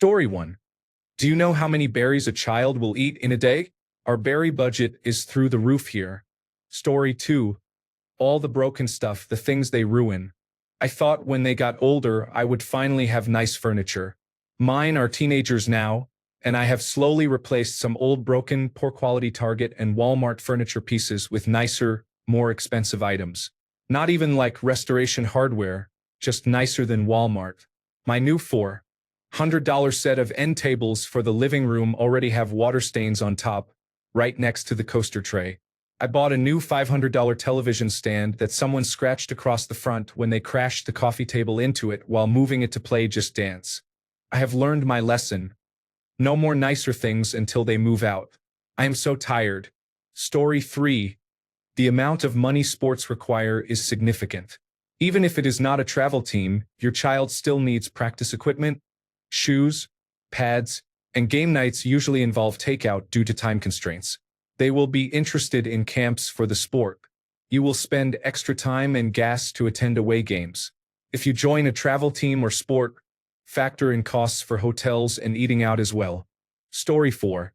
Story 1. Do you know how many berries a child will eat in a day? Our berry budget is through the roof here. Story 2. All the broken stuff, the things they ruin. I thought when they got older I would finally have nice furniture. Mine are teenagers now, and I have slowly replaced some old broken, poor quality Target and Walmart furniture pieces with nicer, more expensive items. Not even like restoration hardware, just nicer than Walmart. My new $400 set of end tables for the living room already have water stains on top, right next to the coaster tray. I bought a new $500 television stand that someone scratched across the front when they crashed the coffee table into it while moving it to play Just Dance. I have learned my lesson. No more nicer things until they move out. I am so tired. Story 3. The amount of money sports require is significant. Even if it is not a travel team, your child still needs practice equipment, shoes, pads, and game nights usually involve takeout due to time constraints. They will be interested in camps for the sport. You will spend extra time and gas to attend away games. If you join a travel team or sport, factor in costs for hotels and eating out as well. Story 4.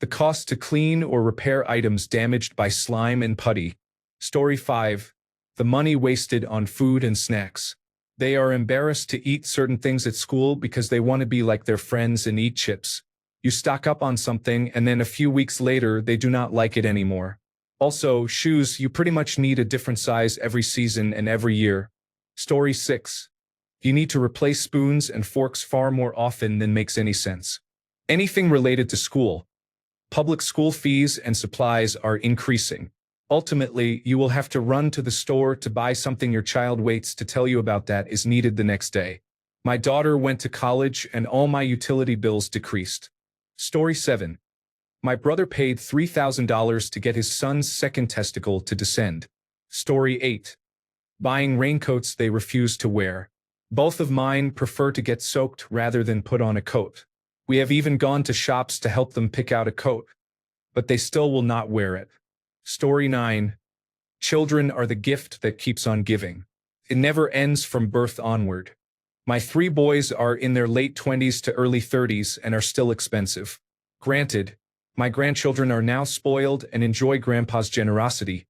The cost to clean or repair items damaged by slime and putty. Story 5. The money wasted on food and snacks. They are embarrassed to eat certain things at school because they want to be like their friends and eat chips. You stock up on something and then a few weeks later they do not like it anymore. Also, shoes, you pretty much need a different size every season and every year. Story 6. You need to replace spoons and forks far more often than makes any sense. Anything related to school. Public school fees and supplies are increasing. Ultimately, you will have to run to the store to buy something your child waits to tell you about that is needed the next day. My daughter went to college and all my utility bills decreased. Story 7. My brother paid $3,000 to get his son's second testicle to descend. Story 8. Buying raincoats they refuse to wear. Both of mine prefer to get soaked rather than put on a coat. We have even gone to shops to help them pick out a coat, but they still will not wear it. Story 9. Children are the gift that keeps on giving. It never ends from birth onward. My 3 boys are in their late 20s to early 30s and are still expensive. Granted, my grandchildren are now spoiled and enjoy grandpa's generosity,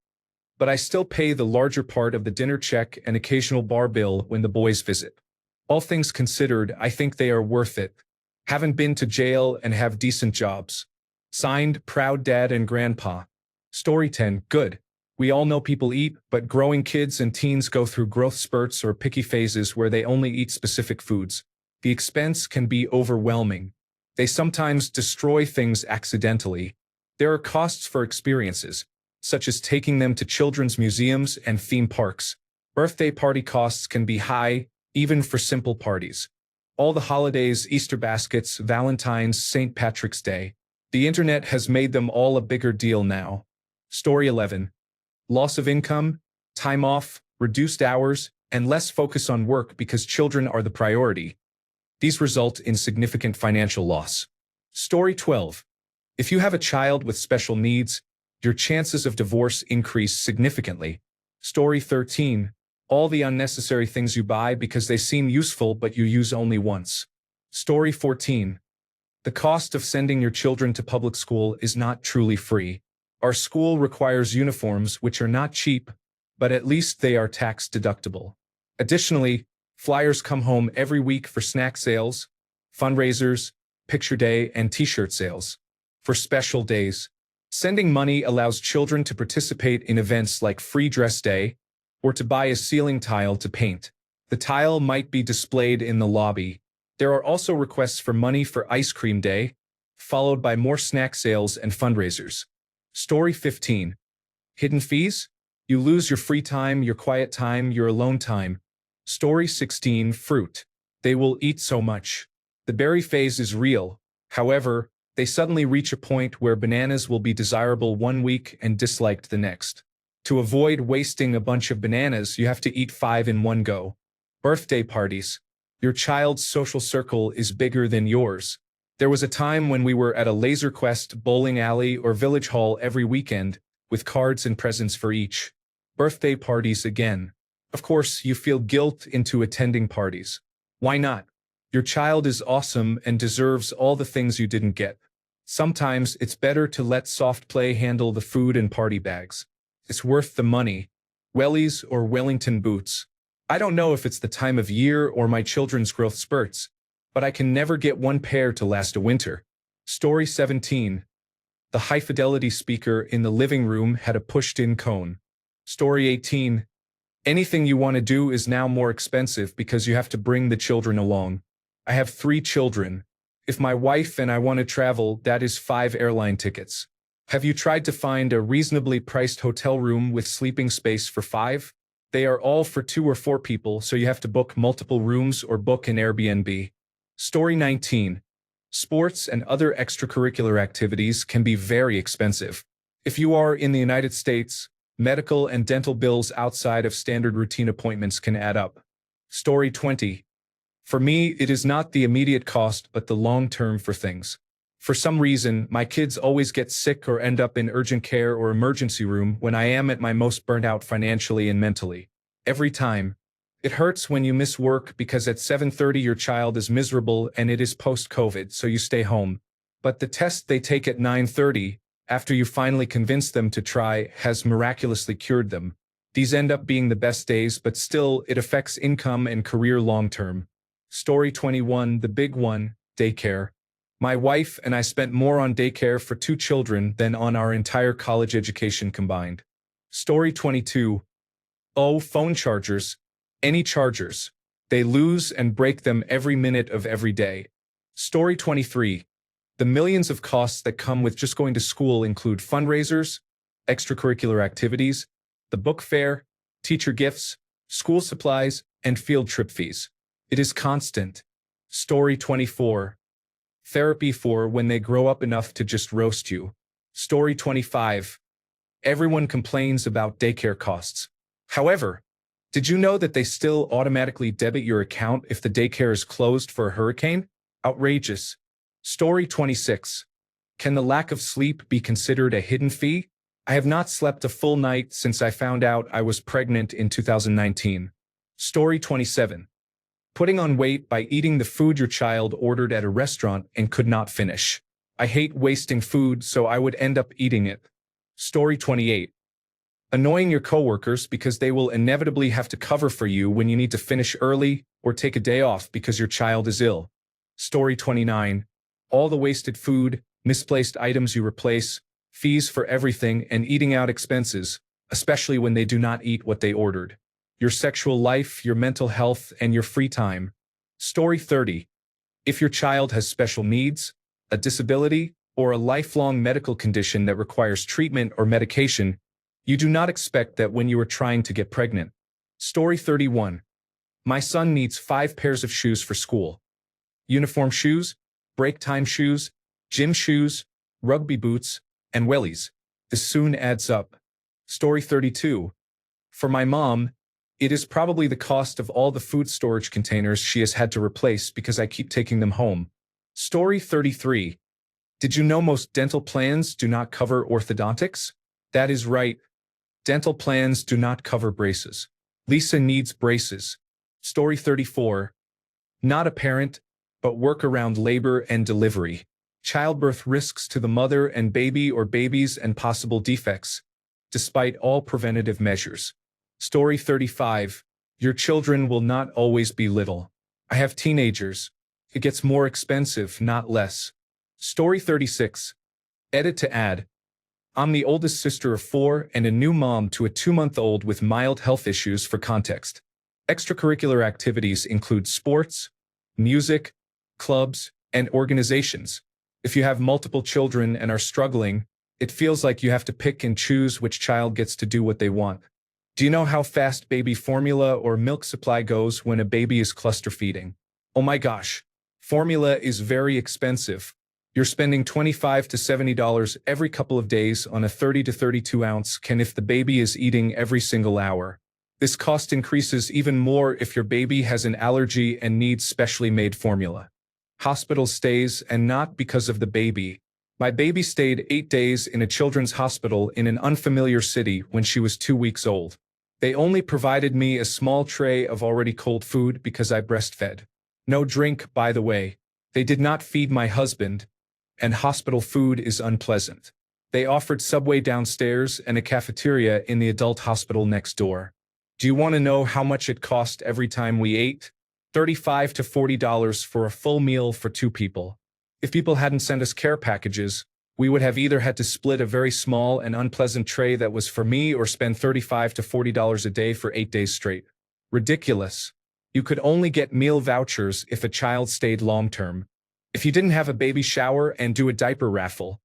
but I still pay the larger part of the dinner check and occasional bar bill when the boys visit. All things considered, I think they are worth it. Haven't been to jail and have decent jobs. Signed, Proud Dad and Grandpa. Story 10. Good. We all know people eat, but growing kids and teens go through growth spurts or picky phases where they only eat specific foods. The expense can be overwhelming. They sometimes destroy things accidentally. There are costs for experiences, such as taking them to children's museums and theme parks. Birthday party costs can be high, even for simple parties. All the holidays, Easter baskets, Valentine's, St. Patrick's Day. The internet has made them all a bigger deal now. Story 11. Loss of income, time off, reduced hours, and less focus on work because children are the priority. These result in significant financial loss. Story 12. If you have a child with special needs, your chances of divorce increase significantly. Story 13. All the unnecessary things you buy because they seem useful but you use only once. Story 14. The cost of sending your children to public school is not truly free. Our school requires uniforms which are not cheap, but at least they are tax deductible. Additionally, flyers come home every week for snack sales, fundraisers, picture day, and t-shirt sales. For special days, sending money allows children to participate in events like free dress day, or to buy a ceiling tile to paint. The tile might be displayed in the lobby. There are also requests for money for ice cream day, followed by more snack sales and fundraisers. Story 15. Hidden fees? You lose your free time, your quiet time, your alone time. Story 16. Fruit. They will eat so much. The berry phase is real. However, they suddenly reach a point where bananas will be desirable one week and disliked the next. To avoid wasting a bunch of bananas, you have to eat 5 in one go. Birthday parties. Your child's social circle is bigger than yours. There was a time when we were at a Laser Quest, bowling alley, or village hall every weekend, with cards and presents for each. Birthday parties again. Of course, you feel guilt into attending parties. Why not? Your child is awesome and deserves all the things you didn't get. Sometimes it's better to let soft play handle the food and party bags. It's worth the money. Wellies or Wellington boots. I don't know if it's the time of year or my children's growth spurts, but I can never get one pair to last a winter. Story 17. The high-fidelity speaker in the living room had a pushed-in cone. Story 18. Anything you want to do is now more expensive because you have to bring the children along. I have 3 children. If my wife and I want to travel, that is 5 airline tickets. Have you tried to find a reasonably priced hotel room with sleeping space for 5? They are all for 2 or 4 people, so you have to book multiple rooms or book an Airbnb. Story 19. Sports and other extracurricular activities can be very expensive. If you are in the United States, medical and dental bills outside of standard routine appointments can add up. Story 20. For me, it is not the immediate cost but the long term for things. For some reason, my kids always get sick or end up in urgent care or emergency room when I am at my most burnt out financially and mentally. Every time. It hurts when you miss work because at 7:30 your child is miserable and it is post-COVID, so you stay home. But the test they take at 9:30, after you finally convince them to try, has miraculously cured them. These end up being the best days, but still, it affects income and career long-term. Story 21, the big one, daycare. My wife and I spent more on daycare for 2 children than on our entire college education combined. Story 22. Oh, phone chargers. Any chargers. They lose and break them every minute of every day. Story 23. The millions of costs that come with just going to school include fundraisers, extracurricular activities, the book fair, teacher gifts, school supplies, and field trip fees. It is constant. Story 24. Therapy for when they grow up enough to just roast you. Story 25. Everyone complains about daycare costs. However, did you know that they still automatically debit your account if the daycare is closed for a hurricane? Outrageous. Story 26. Can the lack of sleep be considered a hidden fee? I have not slept a full night since I found out I was pregnant in 2019. Story 27. Putting on weight by eating the food your child ordered at a restaurant and could not finish. I hate wasting food, so I would end up eating it. Story 28. Annoying your coworkers because they will inevitably have to cover for you when you need to finish early or take a day off because your child is ill. Story 29. All the wasted food, misplaced items you replace, fees for everything, and eating out expenses, especially when they do not eat what they ordered. Your sexual life, your mental health, and your free time. Story 30. If your child has special needs, a disability, or a lifelong medical condition that requires treatment or medication, you do not expect that when you are trying to get pregnant. Story 31. My son needs 5 pairs of shoes for school. Uniform shoes, break time shoes, gym shoes, rugby boots, and wellies. This soon adds up. Story 32. For my mom, it is probably the cost of all the food storage containers she has had to replace because I keep taking them home. Story 33. Did you know most dental plans do not cover orthodontics? That is right. Dental plans do not cover braces. Lisa needs braces. Story 34. Not a parent, but work around labor and delivery. Childbirth risks to the mother and baby or babies and possible defects, despite all preventative measures. Story 35. Your children will not always be little. I have teenagers. It gets more expensive, not less. Story 36. Edit to add. I'm the oldest sister of 4 and a new mom to a 2-month-old with mild health issues. For context. Extracurricular activities include sports, music, clubs, and organizations. If you have multiple children and are struggling, it feels like you have to pick and choose which child gets to do what they want. Do you know how fast baby formula or milk supply goes when a baby is cluster feeding? Oh my gosh. Formula is very expensive. You're spending $25 to $70 every couple of days on a 30 to 32 ounce can if the baby is eating every single hour. This cost increases even more if your baby has an allergy and needs specially made formula. Hospital stays, and not because of the baby. My baby stayed 8 days in a children's hospital in an unfamiliar city when she was 2 weeks old. They only provided me a small tray of already cold food because I breastfed. No drink, by the way. They did not feed my husband, and hospital food is unpleasant. They offered Subway downstairs and a cafeteria in the adult hospital next door. Do you want to know how much it cost every time we ate? $35 to $40 for a full meal for 2 people. If people hadn't sent us care packages, we would have either had to split a very small and unpleasant tray that was for me or spend $35 to $40 a day for 8 days straight. Ridiculous. You could only get meal vouchers if a child stayed long-term. If you didn't have a baby shower and do a diaper raffle.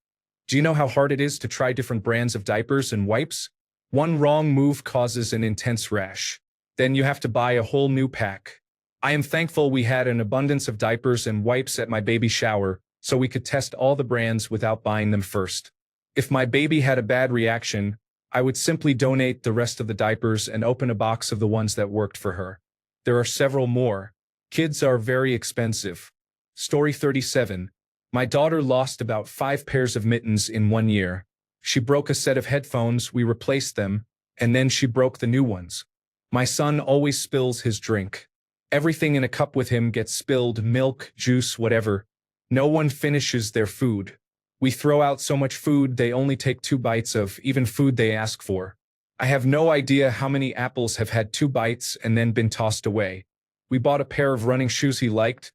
Do you know how hard it is to try different brands of diapers and wipes? One wrong move causes an intense rash. Then you have to buy a whole new pack. I am thankful we had an abundance of diapers and wipes at my baby shower, so we could test all the brands without buying them first. If my baby had a bad reaction, I would simply donate the rest of the diapers and open a box of the ones that worked for her. There are several more. Kids are very expensive. Story 37. My daughter lost about 5 pairs of mittens in 1 year. She broke a set of headphones, we replaced them, and then she broke the new ones. My son always spills his drink. Everything in a cup with him gets spilled, milk, juice, whatever. No one finishes their food. We throw out so much food they only take 2 bites of, even food they ask for. I have no idea how many apples have had 2 bites and then been tossed away. We bought a pair of running shoes he liked,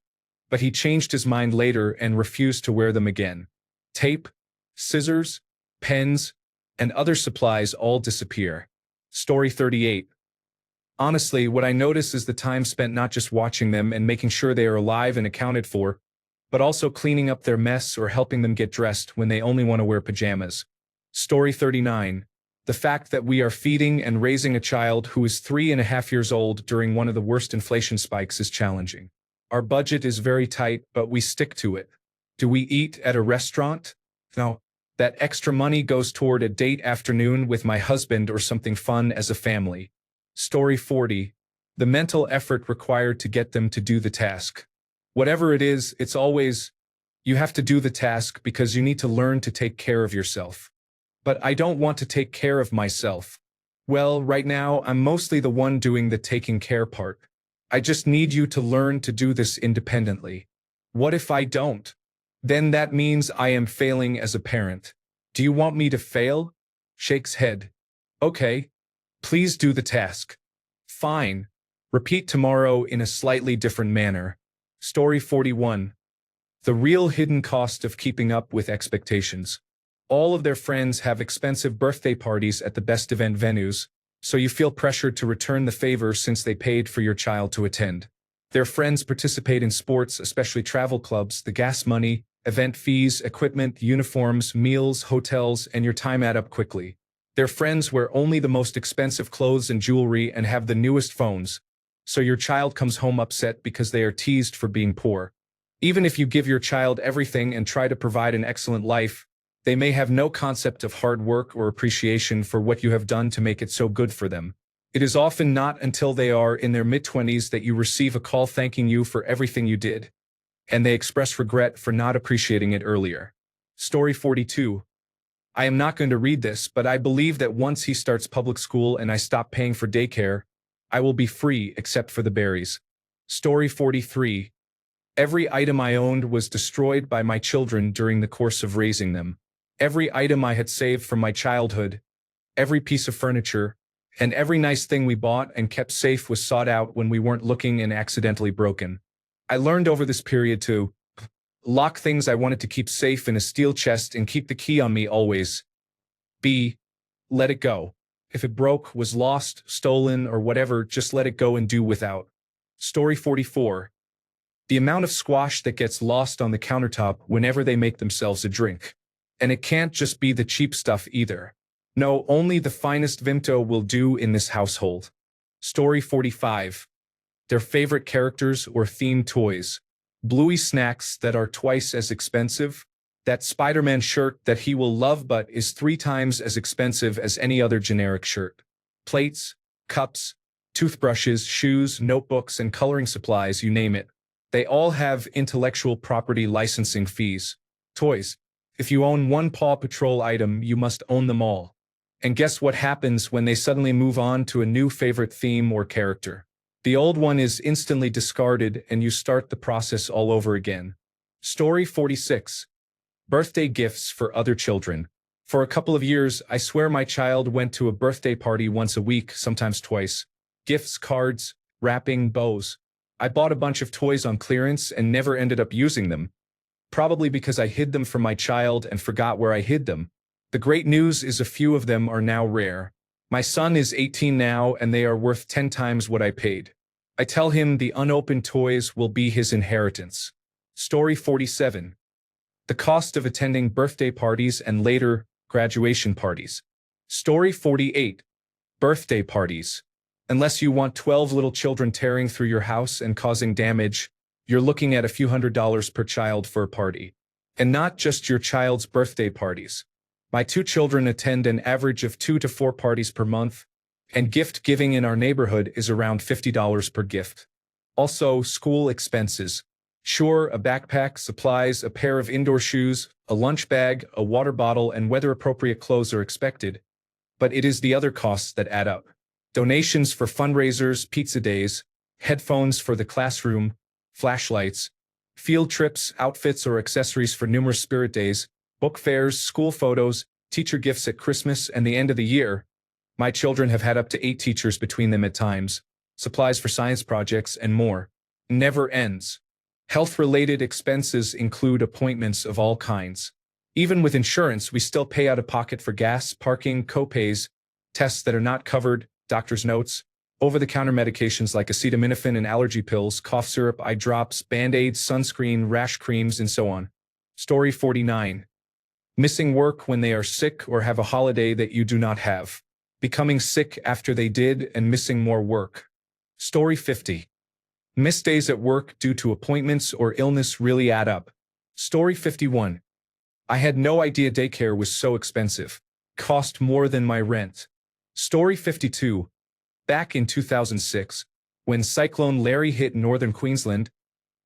but he changed his mind later and refused to wear them again. Tape, scissors, pens, and other supplies all disappear. Story 38. Honestly, what I notice is the time spent not just watching them and making sure they are alive and accounted for, but also cleaning up their mess or helping them get dressed when they only want to wear pajamas. Story 39. The fact that we are feeding and raising a child who is 3.5 years old during one of the worst inflation spikes is challenging. Our budget is very tight, but we stick to it. Do we eat at a restaurant? No. That extra money goes toward a date afternoon with my husband or something fun as a family. Story 40. The mental effort required to get them to do the task. Whatever it is, it's always, you have to do the task because you need to learn to take care of yourself. But I don't want to take care of myself. Well, right now, I'm mostly the one doing the taking care part. I just need you to learn to do this independently. What if I don't? Then that means I am failing as a parent. Do you want me to fail? Shakes head. Okay. Please do the task. Fine. Repeat tomorrow in a slightly different manner. Story 41. The real hidden cost of keeping up with expectations. All of their friends have expensive birthday parties at the best event venues, so you feel pressured to return the favor since they paid for your child to attend. Their friends participate in sports, especially travel clubs, the gas money, event fees, equipment, uniforms, meals, hotels, and your time add up quickly. Their friends wear only the most expensive clothes and jewelry and have the newest phones, so your child comes home upset because they are teased for being poor. Even if you give your child everything and try to provide an excellent life, they may have no concept of hard work or appreciation for what you have done to make it so good for them. It is often not until they are in their mid-20s that you receive a call thanking you for everything you did, and they express regret for not appreciating it earlier. Story 42. I am not going to read this, but I believe that once he starts public school and I stop paying for daycare, I will be free except for the berries. Story 43. Every item I owned was destroyed by my children during the course of raising them. Every item I had saved from my childhood, every piece of furniture, and every nice thing we bought and kept safe was sought out when we weren't looking and accidentally broken. I learned over this period to lock things I wanted to keep safe in a steel chest and keep the key on me always. B. Let it go. If it broke, was lost, stolen, or whatever, just let it go and do without. Story 44. The amount of squash that gets lost on the countertop whenever they make themselves a drink. And it can't just be the cheap stuff either. No, only the finest Vimto will do in this household. Story 45. Their favorite characters or themed toys. Bluey snacks that are twice as expensive. That Spider-Man shirt that he will love but is 3 times as expensive as any other generic shirt. Plates, cups, toothbrushes, shoes, notebooks, and coloring supplies, you name it. They all have intellectual property licensing fees. Toys. If you own one Paw Patrol item, you must own them all. And guess what happens when they suddenly move on to a new favorite theme or character? The old one is instantly discarded and you start the process all over again. Story 46. Birthday gifts for other children. For a couple of years, I swear my child went to a birthday party once a week, sometimes twice. Gifts, cards, wrapping, bows. I bought a bunch of toys on clearance and never ended up using them. Probably because I hid them from my child and forgot where I hid them. The great news is a few of them are now rare. My son is 18 now and they are worth 10 times what I paid. I tell him the unopened toys will be his inheritance. Story 47. The cost of attending birthday parties and later, graduation parties. Story 48. Birthday parties. Unless you want 12 little children tearing through your house and causing damage, you're looking at a few $100s per child for a party. And not just your child's birthday parties. My 2 children attend an average of 2 to 4 parties per month, and gift giving in our neighborhood is around $50 per gift. Also, school expenses. Sure, a backpack, supplies, a pair of indoor shoes, a lunch bag, a water bottle, and weather-appropriate clothes are expected, but it is the other costs that add up. Donations for fundraisers, pizza days, headphones for the classroom, flashlights, field trips, outfits or accessories for numerous spirit days, book fairs, school photos, teacher gifts at Christmas and the end of the year. My children have had up to 8 teachers between them at times, supplies for science projects, and more. Never ends. Health-related expenses include appointments of all kinds. Even with insurance, we still pay out of pocket for gas, parking, co-pays, tests that are not covered, doctor's notes, over-the-counter medications like acetaminophen and allergy pills, cough syrup, eye drops, Band-Aids, sunscreen, rash creams, and so on. Story 49. Missing work when they are sick or have a holiday that you do not have. Becoming sick after they did and missing more work. Story 50. Missed days at work due to appointments or illness really add up. Story 51. I had no idea daycare was so expensive. Cost more than my rent. Story 52. Back in 2006, when Cyclone Larry hit northern Queensland,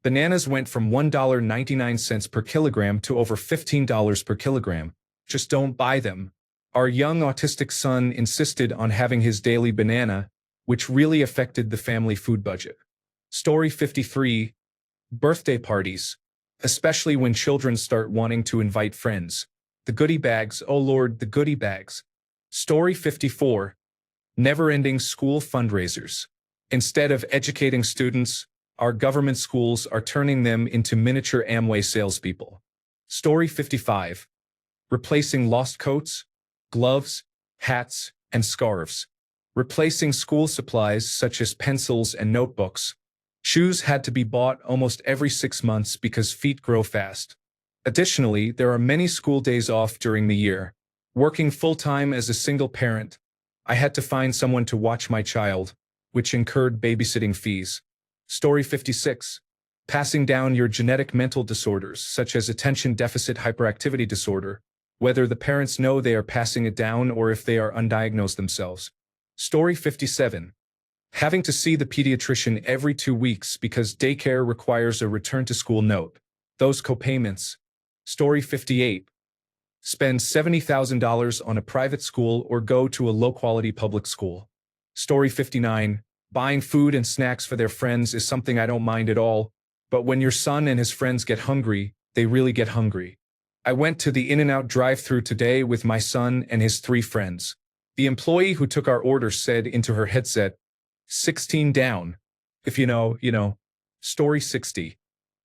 bananas went from $1.99 per kilogram to over $15 per kilogram. Just don't buy them. Our young autistic son insisted on having his daily banana, which really affected the family food budget. Story 53. Birthday parties. Especially when children start wanting to invite friends. The goodie bags, oh Lord, the goodie bags. Story 54. Never-ending school fundraisers. Instead of educating students, our government schools are turning them into miniature Amway salespeople. Story 55. Replacing lost coats, gloves, hats, and scarves. Replacing school supplies such as pencils and notebooks. Shoes had to be bought almost every 6 months because feet grow fast. Additionally, there are many school days off during the year. Working full-time as a single parent, I had to find someone to watch my child, which incurred babysitting fees. Story 56. Passing down your genetic mental disorders, such as attention deficit hyperactivity disorder, whether the parents know they are passing it down or if they are undiagnosed themselves. Story 57. Having to see the pediatrician every 2 weeks because daycare requires a return-to-school note. Those copayments. Story 58. Spend $70,000 on a private school or go to a low-quality public school. Story 59. Buying food and snacks for their friends is something I don't mind at all, but when your son and his friends get hungry, they really get hungry. I went to the In-N-Out drive-thru today with my son and his 3 friends. The employee who took our order said into her headset, 16 down. If you know. Story 60.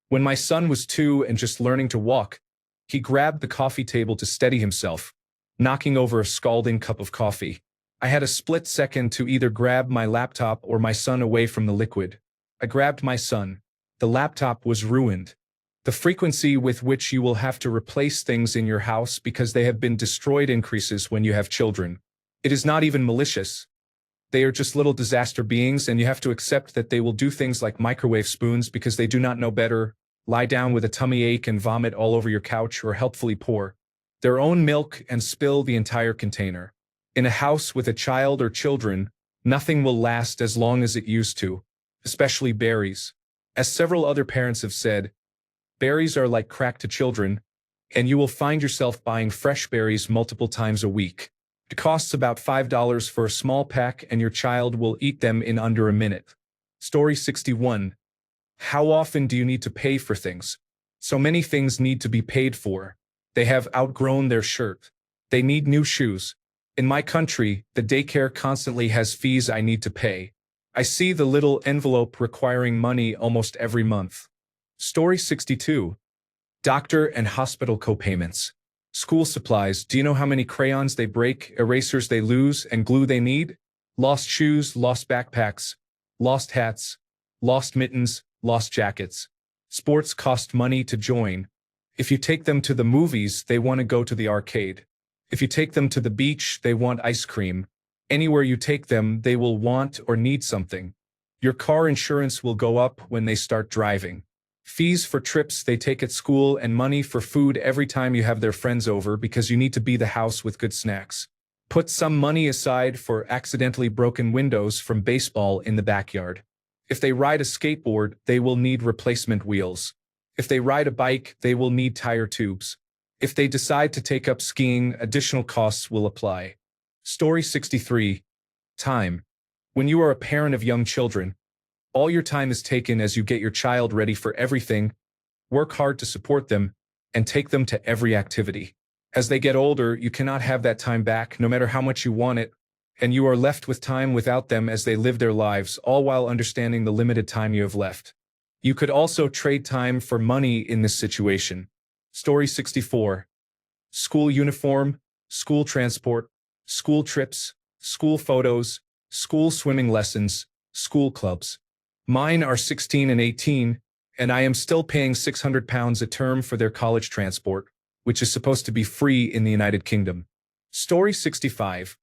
When my son was 2 and just learning to walk, he grabbed the coffee table to steady himself, knocking over a scalding cup of coffee. I had a split second to either grab my laptop or my son away from the liquid. I grabbed my son. The laptop was ruined. The frequency with which you will have to replace things in your house because they have been destroyed increases when you have children. It is not even malicious. They are just little disaster beings and you have to accept that they will do things like microwave spoons because they do not know better, lie down with a tummy ache and vomit all over your couch or helpfully pour their own milk and spill the entire container. In a house with a child or children, nothing will last as long as it used to, especially berries. As several other parents have said, berries are like crack to children, and you will find yourself buying fresh berries multiple times a week. It costs about $5 for a small pack and your child will eat them in under a minute. Story 61. How often do you need to pay for things? So many things need to be paid for. They have outgrown their shirt. They need new shoes. In my country, the daycare constantly has fees I need to pay. I see the little envelope requiring money almost every month. Story 62. Doctor and hospital copayments. School supplies. Do you know how many crayons they break, erasers they lose, and glue they need? Lost shoes, lost backpacks, lost hats, lost mittens, lost jackets. Sports cost money to join. If you take them to the movies, they want to go to the arcade. If you take them to the beach, they want ice cream. Anywhere you take them, they will want or need something. Your car insurance will go up when they start driving. Fees for trips they take at school and money for food every time you have their friends over because you need to be the house with good snacks. Put some money aside for accidentally broken windows from baseball in the backyard. If they ride a skateboard, they will need replacement wheels. If they ride a bike, they will need tire tubes. If they decide to take up skiing, additional costs will apply. Story 63. Time. When you are a parent of young children, all your time is taken as you get your child ready for everything, work hard to support them, and take them to every activity. As they get older, you cannot have that time back, no matter how much you want it, and you are left with time without them as they live their lives, all while understanding the limited time you have left. You could also trade time for money in this situation. Story 64. School uniform, school transport, school trips, school photos, school swimming lessons, school clubs. Mine are 16 and 18, and I am still paying £600 a term for their college transport, which is supposed to be free in the United Kingdom. Story 65.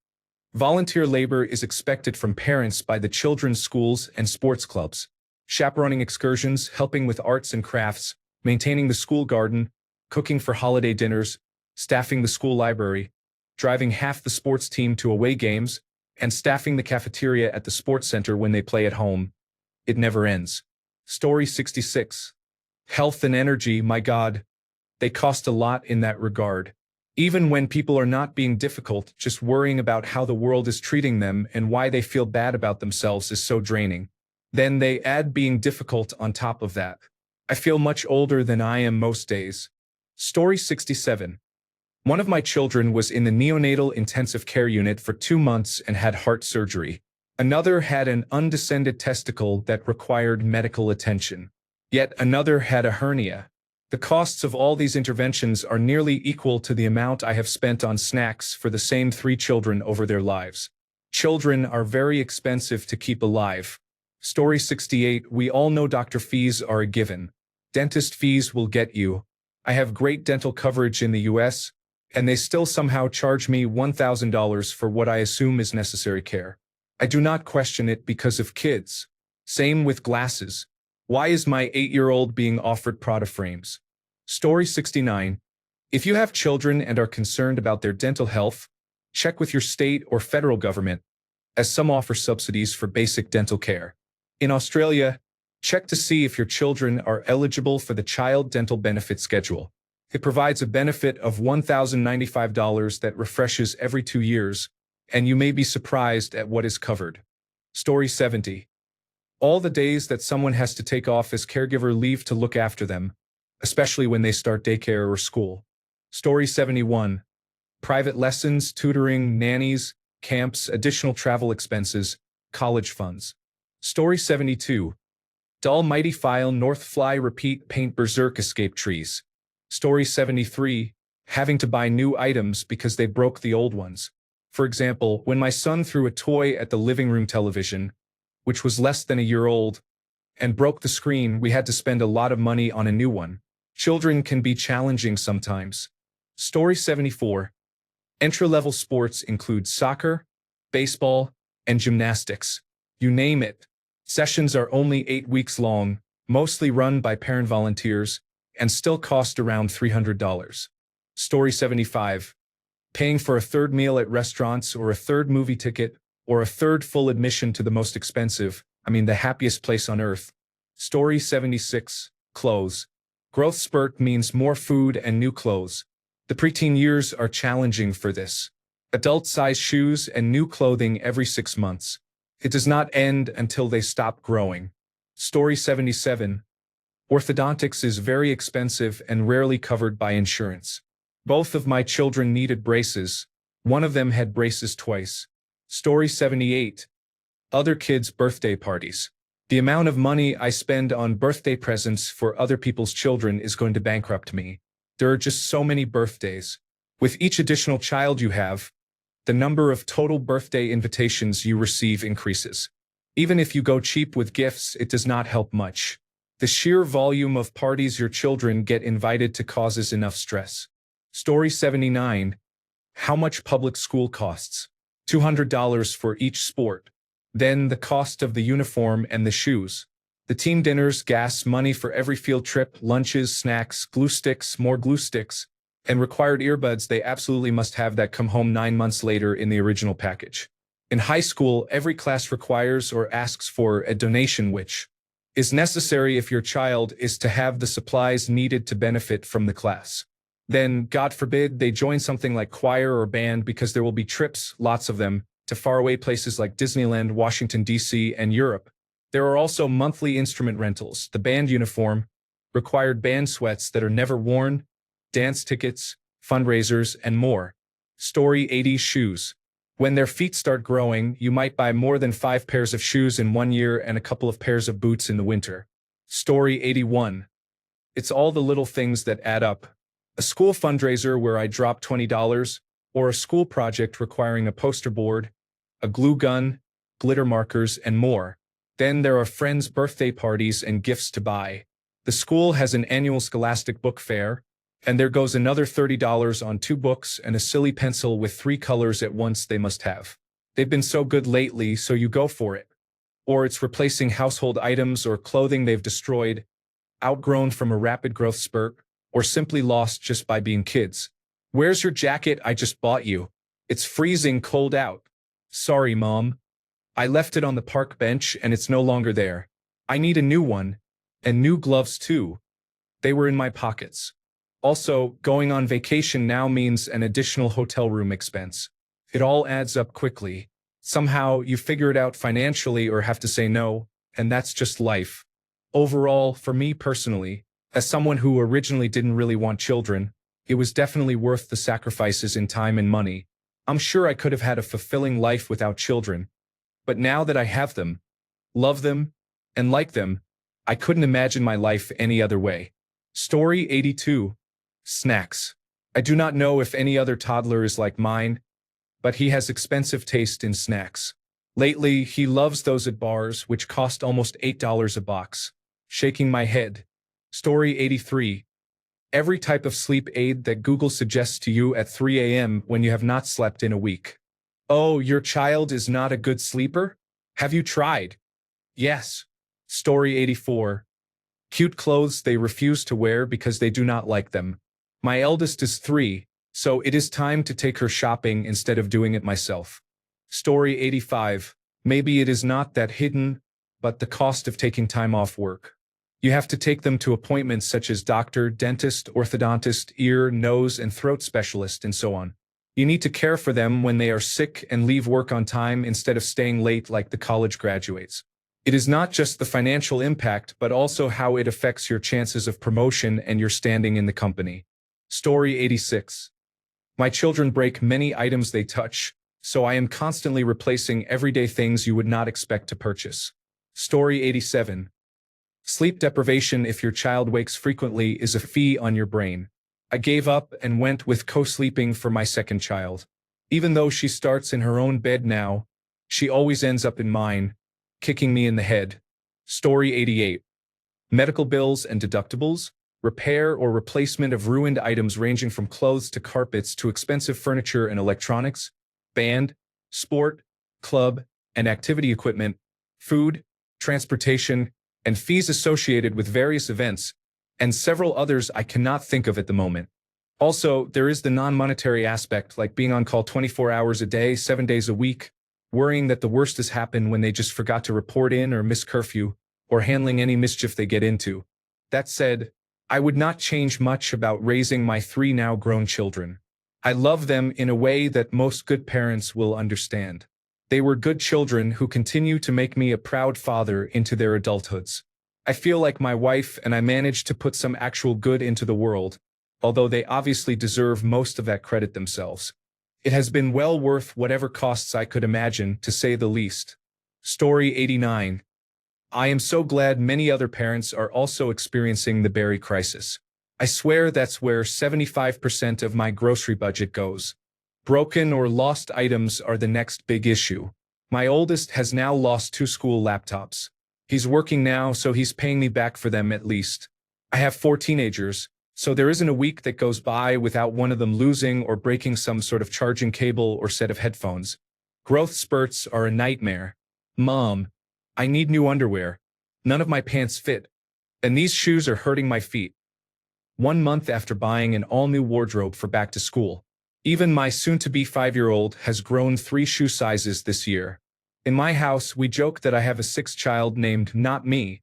Volunteer labor is expected from parents by the children's schools and sports clubs. Chaperoning excursions, helping with arts and crafts, maintaining the school garden, cooking for holiday dinners, staffing the school library, driving half the sports team to away games, and staffing the cafeteria at the sports center when they play at home. It never ends. Story 66. Health and energy, my God. They cost a lot in that regard. Even when people are not being difficult, just worrying about how the world is treating them and why they feel bad about themselves is so draining. Then they add being difficult on top of that. I feel much older than I am most days. Story 67. One of my children was in the neonatal intensive care unit for 2 months and had heart surgery. Another had an undescended testicle that required medical attention. Yet another had a hernia. The costs of all these interventions are nearly equal to the amount I have spent on snacks for the same 3 children over their lives. Children are very expensive to keep alive. Story 68. We all know doctor fees are a given. Dentist fees will get you. I have great dental coverage in the US, and they still somehow charge me $1,000 for what I assume is necessary care. I do not question it because of kids. Same with glasses. Why is my 8-year-old being offered Prada frames? Story 69. If you have children and are concerned about their dental health, check with your state or federal government, as some offer subsidies for basic dental care. In Australia, check to see if your children are eligible for the Child Dental Benefit Schedule. It provides a benefit of $1,095 that refreshes every 2 years, and you may be surprised at what is covered. Story 70. All the days that someone has to take off as caregiver leave to look after them, especially when they start daycare or school. Story 71. Private lessons, tutoring, nannies, camps, additional travel expenses, college funds. Story 72. Dull mighty file north fly repeat paint berserk escape trees. Story 73. Having to buy new items because they broke the old ones. For example, when my son threw a toy at the living room television, which was less than a year old, and broke the screen, we had to spend a lot of money on a new one. Children can be challenging sometimes. Story 74. Entry-level sports include soccer, baseball, and gymnastics. You name it. Sessions are only 8 weeks long, mostly run by parent volunteers, and still cost around $300. Story 75. Paying for a third meal at restaurants or a third movie ticket or a third full admission to the most expensive, the happiest place on earth. Story 76. Clothes. Growth spurt means more food and new clothes. The preteen years are challenging for this. Adult-size shoes and new clothing every 6 months. It does not end until they stop growing. Story 77. Orthodontics is very expensive and rarely covered by insurance. Both of my children needed braces. One of them had braces twice. Story 78. Other kids' birthday parties. The amount of money I spend on birthday presents for other people's children is going to bankrupt me. There are just so many birthdays. With each additional child you have, the number of total birthday invitations you receive increases. Even if you go cheap with gifts, it does not help much. The sheer volume of parties your children get invited to causes enough stress. Story 79. How much public school costs? $200 for each sport. Then the cost of the uniform and the shoes. The team dinners, gas, money for every field trip, lunches, snacks, glue sticks, more glue sticks, and required earbuds they absolutely must have that come home 9 months later in the original package. In high school, every class requires or asks for a donation which is necessary if your child is to have the supplies needed to benefit from the class. Then, God forbid, they join something like choir or band because there will be trips, lots of them, to faraway places like Disneyland, Washington, D.C., and Europe. There are also monthly instrument rentals, the band uniform, required band sweats that are never worn, dance tickets, fundraisers, and more. Story 80. Shoes. When their feet start growing, you might buy more than 5 pairs of shoes in 1 year and a couple of pairs of boots in the winter. Story 81. It's all the little things that add up. A school fundraiser where I drop $20, or a school project requiring a poster board, a glue gun, glitter markers, and more. Then there are friends' birthday parties and gifts to buy. The school has an annual scholastic book fair, and there goes another $30 on 2 books and a silly pencil with 3 colors at once they must have. They've been so good lately, so you go for it. Or it's replacing household items or clothing they've destroyed, outgrown from a rapid growth spurt, or simply lost just by being kids. Where's your jacket I just bought you? It's freezing cold out. Sorry, Mom. I left it on the park bench and it's no longer there. I need a new one. And new gloves too. They were in my pockets. Also, going on vacation now means an additional hotel room expense. It all adds up quickly. Somehow you figure it out financially or have to say no, and that's just life. Overall, for me personally, as someone who originally didn't really want children, it was definitely worth the sacrifices in time and money. I'm sure I could have had a fulfilling life without children. But now that I have them, love them, and like them, I couldn't imagine my life any other way. Story 82. Snacks. I do not know if any other toddler is like mine, but he has expensive taste in snacks. Lately, he loves those at bars, which cost almost $8 a box. Shaking my head. Story 83. Every type of sleep aid that Google suggests to you at 3 a.m. when you have not slept in a week. Oh, your child is not a good sleeper? Have you tried? Yes. Story 84. Cute clothes they refuse to wear because they do not like them. My eldest is 3, so it is time to take her shopping instead of doing it myself. Story 85. Maybe it is not that hidden, but the cost of taking time off work. You have to take them to appointments such as doctor, dentist, orthodontist, ear, nose, and throat specialist, and so on. You need to care for them when they are sick and leave work on time instead of staying late like the college graduates. It is not just the financial impact, but also how it affects your chances of promotion and your standing in the company. Story 86. My children break many items they touch, so I am constantly replacing everyday things you would not expect to purchase. Story 87. Sleep deprivation if your child wakes frequently is a fee on your brain. I gave up and went with co-sleeping for my second child. Even though she starts in her own bed now, she always ends up in mine, kicking me in the head. Story 88. Medical bills and deductibles, repair or replacement of ruined items ranging from clothes to carpets to expensive furniture and electronics, band, sport, club, and activity equipment, food, transportation, and fees associated with various events, and several others I cannot think of at the moment. Also, there is the non-monetary aspect, like being on call 24 hours a day, 7 days a week, worrying that the worst has happened when they just forgot to report in or miss curfew, or handling any mischief they get into. That said, I would not change much about raising my 3 now grown children. I love them in a way that most good parents will understand. They were good children who continue to make me a proud father into their adulthoods. I feel like my wife and I managed to put some actual good into the world, although they obviously deserve most of that credit themselves. It has been well worth whatever costs I could imagine, to say the least. Story 89. I am so glad many other parents are also experiencing the berry crisis. I swear that's where 75% of my grocery budget goes. Broken or lost items are the next big issue. My oldest has now lost 2 school laptops. He's working now, so he's paying me back for them at least. I have 4 teenagers, so there isn't a week that goes by without one of them losing or breaking some sort of charging cable or set of headphones. Growth spurts are a nightmare. Mom, I need new underwear. None of my pants fit, and these shoes are hurting my feet. 1 month after buying an all-new wardrobe for back to school. Even my soon-to-be 5-year-old has grown 3 shoe sizes this year. In my house, we joke that I have a 6th child named Not Me,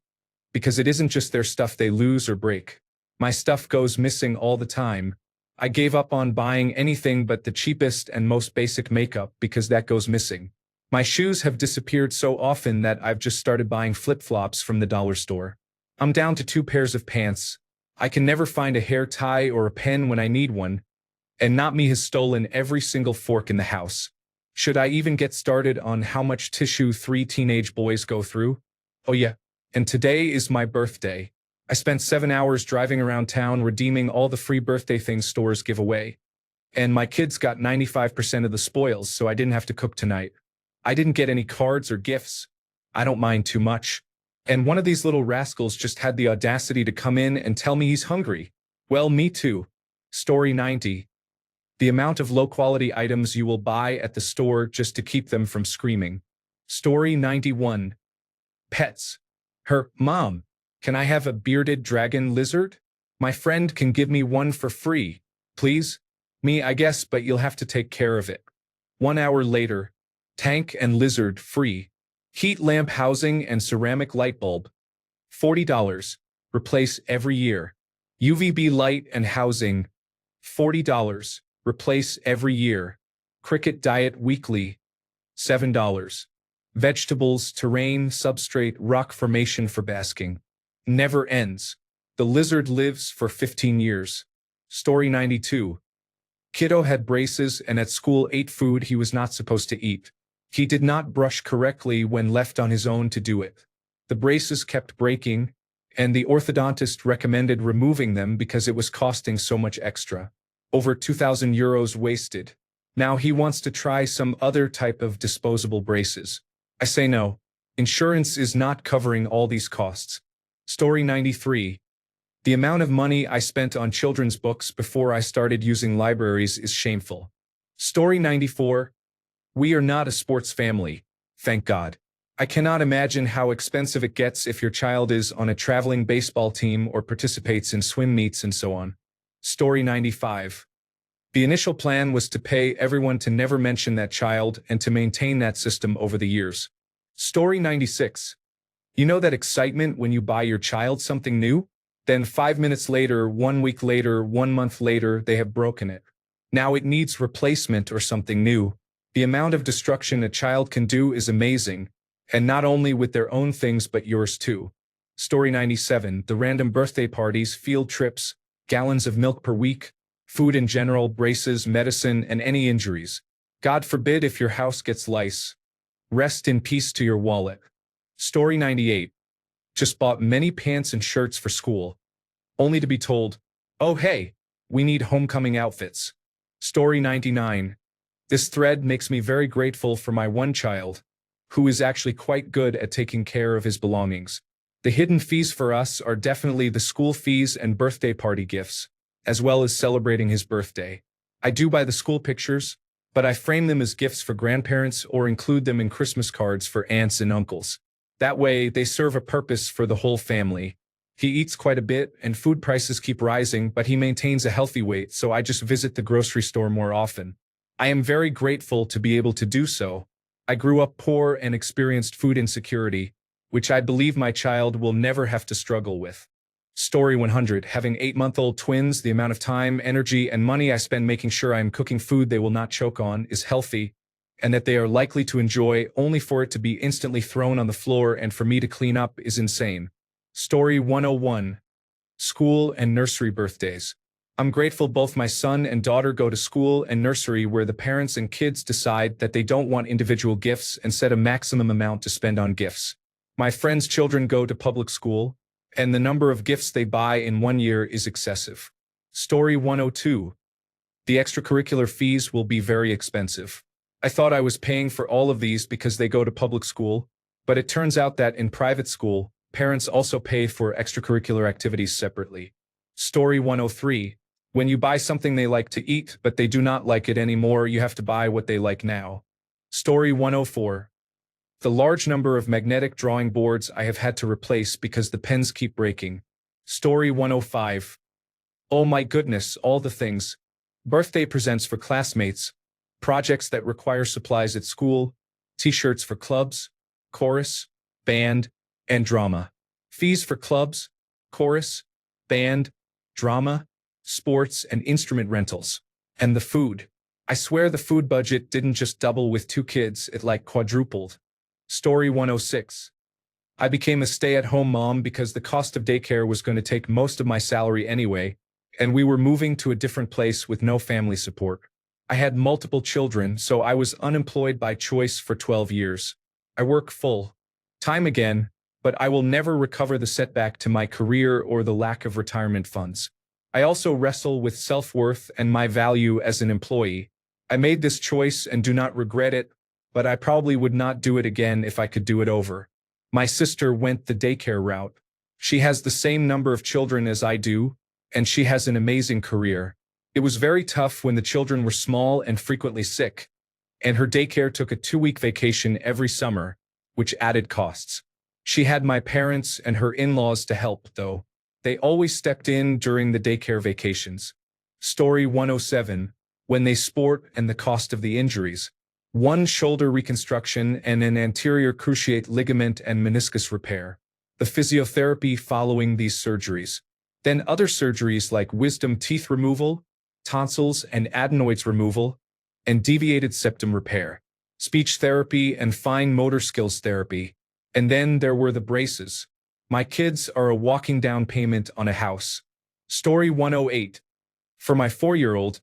because it isn't just their stuff they lose or break. My stuff goes missing all the time. I gave up on buying anything but the cheapest and most basic makeup because that goes missing. My shoes have disappeared so often that I've just started buying flip-flops from the dollar store. I'm down to 2 pairs of pants. I can never find a hair tie or a pen when I need one, and Not Me has stolen every single fork in the house. Should I even get started on how much tissue 3 teenage boys go through? Oh yeah, and today is my birthday. I spent 7 hours driving around town redeeming all the free birthday things stores give away. And my kids got 95% of the spoils, so I didn't have to cook tonight. I didn't get any cards or gifts. I don't mind too much. And one of these little rascals just had the audacity to come in and tell me he's hungry. Well, me too. Story 90. The amount of low-quality items you will buy at the store just to keep them from screaming. Story 91. Pets. Mom, can I have a bearded dragon lizard? My friend can give me one for free, please? Me, I guess, but you'll have to take care of it. 1 hour later. Tank and lizard free. Heat lamp housing and ceramic light bulb. $40. Replace every year. UVB light and housing. $40. Replace every year. Cricket diet weekly. $7. Vegetables, terrain, substrate, rock formation for basking. Never ends. The lizard lives for 15 years. Story 92. Kiddo had braces and at school ate food he was not supposed to eat. He did not brush correctly when left on his own to do it. The braces kept breaking, and the orthodontist recommended removing them because it was costing so much extra. Over 2,000 euros wasted. Now he wants to try some other type of disposable braces. I say no. Insurance is not covering all these costs. Story 93. The amount of money I spent on children's books before I started using libraries is shameful. Story 94. We are not a sports family, thank God. I cannot imagine how expensive it gets if your child is on a traveling baseball team or participates in swim meets and so on. Story 95. The initial plan was to pay everyone to never mention that child and to maintain that system over the years. Story 96. You know that excitement when you buy your child something new? Then 5 minutes later, 1 week later, 1 month later, they have broken it. Now it needs replacement or something new. The amount of destruction a child can do is amazing, and not only with their own things but yours too. Story 97. The random birthday parties, field trips, gallons of milk per week, food in general, braces, medicine, and any injuries. God forbid if your house gets lice. Rest in peace to your wallet. Story 98. Just bought many pants and shirts for school, only to be told, oh hey, we need homecoming outfits. Story 99. This thread makes me very grateful for my one child, who is actually quite good at taking care of his belongings. The hidden fees for us are definitely the school fees and birthday party gifts, as well as celebrating his birthday. I do buy the school pictures, but I frame them as gifts for grandparents or include them in Christmas cards for aunts and uncles. That way, they serve a purpose for the whole family. He eats quite a bit, and food prices keep rising, but he maintains a healthy weight, so I just visit the grocery store more often. I am very grateful to be able to do so. I grew up poor and experienced food insecurity, which I believe my child will never have to struggle with. Story 100. Having 8-month-old twins, the amount of time, energy, and money I spend making sure I am cooking food they will not choke on is healthy, and that they are likely to enjoy only for it to be instantly thrown on the floor and for me to clean up is insane. Story 101. School and nursery birthdays. I'm grateful both my son and daughter go to school and nursery where the parents and kids decide that they don't want individual gifts and set a maximum amount to spend on gifts. My friends' children go to public school, and the number of gifts they buy in 1 year is excessive. Story 102. The extracurricular fees will be very expensive. I thought I was paying for all of these because they go to public school, but it turns out that in private school, parents also pay for extracurricular activities separately. Story 103. When you buy something they like to eat but they do not like it anymore, you have to buy what they like now. Story 104. The large number of magnetic drawing boards I have had to replace because the pens keep breaking. Story 105. Oh my goodness, all the things. Birthday presents for classmates, projects that require supplies at school, t-shirts for clubs, chorus, band, and drama. Fees for clubs, chorus, band, drama, sports, and instrument rentals. And the food. I swear the food budget didn't just double with 2 kids, it like quadrupled. Story 106. I became a stay-at-home mom because the cost of daycare was going to take most of my salary anyway, and we were moving to a different place with no family support. I had multiple children, so I was unemployed by choice for 12 years. I work full time again, but I will never recover the setback to my career or the lack of retirement funds. I also wrestle with self-worth and my value as an employee. I made this choice and do not regret it, but I probably would not do it again if I could do it over. My sister went the daycare route. She has the same number of children as I do, and she has an amazing career. It was very tough when the children were small and frequently sick, and her daycare took a 2-week vacation every summer, which added costs. She had my parents and her in-laws to help, though. They always stepped in during the daycare vacations. Story 107. When they sport and the cost of the injuries. 1 shoulder reconstruction and an anterior cruciate ligament and meniscus repair. The physiotherapy following these surgeries. Then other surgeries like wisdom teeth removal, tonsils and adenoids removal, and deviated septum repair. Speech therapy and fine motor skills therapy. And then there were the braces. My kids are a walking down payment on a house. Story 108. For my 4-year-old,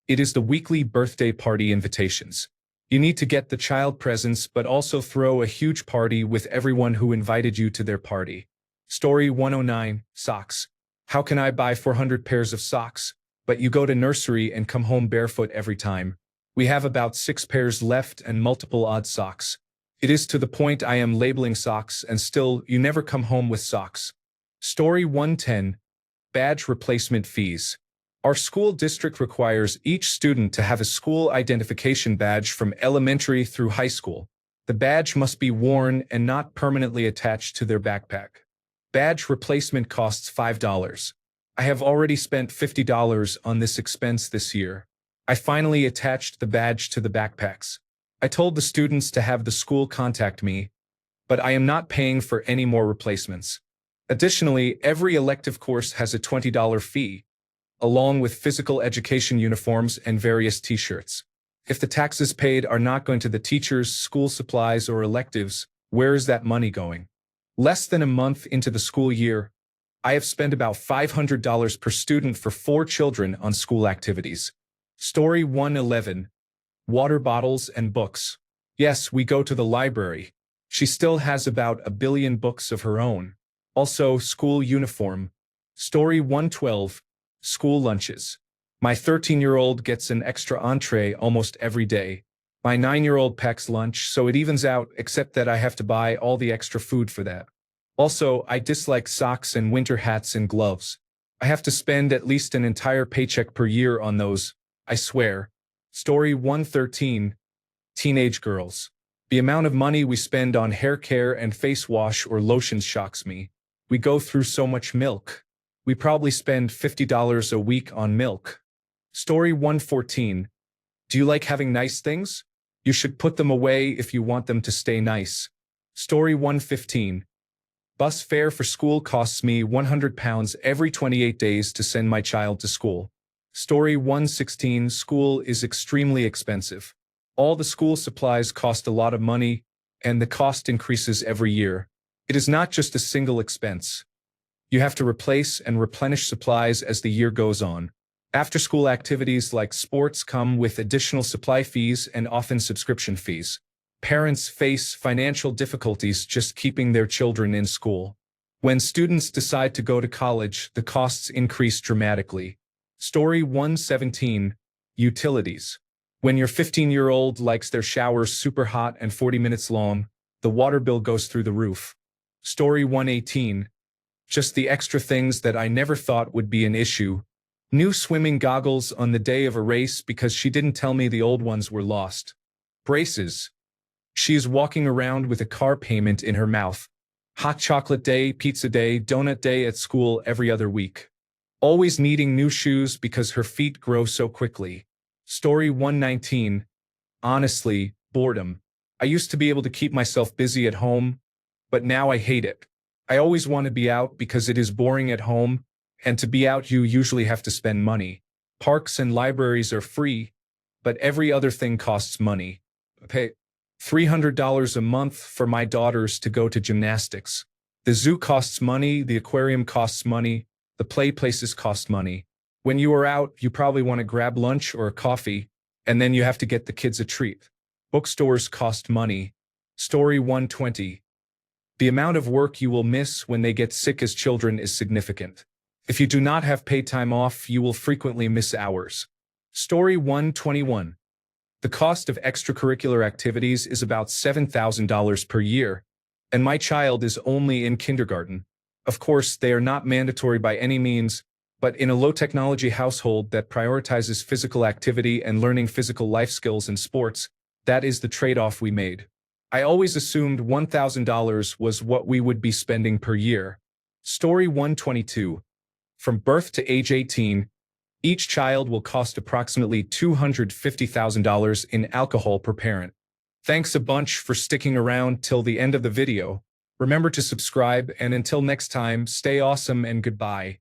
it is the weekly birthday party invitations. You need to get the child presents but also throw a huge party with everyone who invited you to their party. Story 109. Socks. How can I buy 400 pairs of socks, but you go to nursery and come home barefoot every time? We have about 6 pairs left and multiple odd socks. It is to the point I am labeling socks and still you never come home with socks. Story 110. Badge replacement fees. Our school district requires each student to have a school identification badge from elementary through high school. The badge must be worn and not permanently attached to their backpack. Badge replacement costs $5. I have already spent $50 on this expense this year. I finally attached the badge to the backpacks. I told the students to have the school contact me, but I am not paying for any more replacements. Additionally, every elective course has a $20 fee, along with physical education uniforms and various t-shirts. If the taxes paid are not going to the teachers, school supplies, or electives, where is that money going? Less than a month into the school year, I have spent about $500 per student for 4 children on school activities. Story 111. Water bottles and books. Yes, we go to the library. She still has about 1 billion books of her own. Also, school uniform. Story 112. School lunches. My 13-year-old gets an extra entree almost every day. My 9-year-old packs lunch, so it evens out, except that I have to buy all the extra food for that. Also, I dislike socks and winter hats and gloves. I have to spend at least an entire paycheck per year on those, I swear. Story 113. Teenage girls. The amount of money we spend on hair care and face wash or lotions shocks me. We go through so much milk. We probably spend $50 a week on milk. Story 114. Do you like having nice things? You should put them away if you want them to stay nice. Story 115. Bus fare for school costs me £100 every 28 days to send my child to school. Story 116. School is extremely expensive. All the school supplies cost a lot of money, and the cost increases every year. It is not just a single expense. You have to replace and replenish supplies as the year goes on. After-school activities like sports come with additional supply fees and often subscription fees. Parents face financial difficulties just keeping their children in school. When students decide to go to college, the costs increase dramatically. Story 117. Utilities. When your 15-year-old likes their showers super hot and 40 minutes long, the water bill goes through the roof. Story 118. Just the extra things that I never thought would be an issue. New swimming goggles on the day of a race because she didn't tell me the old ones were lost. Braces. She is walking around with a car payment in her mouth. Hot chocolate day, pizza day, donut day at school every other week. Always needing new shoes because her feet grow so quickly. Story 119. Honestly, boredom. I used to be able to keep myself busy at home, but now I hate it. I always want to be out because it is boring at home, and to be out you usually have to spend money. Parks and libraries are free, but every other thing costs money. Pay $300 a month for my daughters to go to gymnastics. The zoo costs money, the aquarium costs money, the play places cost money. When you are out, you probably want to grab lunch or a coffee, and then you have to get the kids a treat. Bookstores cost money. Story 120. The amount of work you will miss when they get sick as children is significant. If you do not have paid time off, you will frequently miss hours. Story 121. The cost of extracurricular activities is about $7,000 per year, and my child is only in kindergarten. Of course, they are not mandatory by any means, but in a low-technology household that prioritizes physical activity and learning physical life skills and sports, that is the trade-off we made. I always assumed $1,000 was what we would be spending per year. Story 122. From birth to age 18, each child will cost approximately $250,000 in alcohol per parent. Thanks a bunch for sticking around till the end of the video. Remember to subscribe, and until next time, stay awesome and goodbye.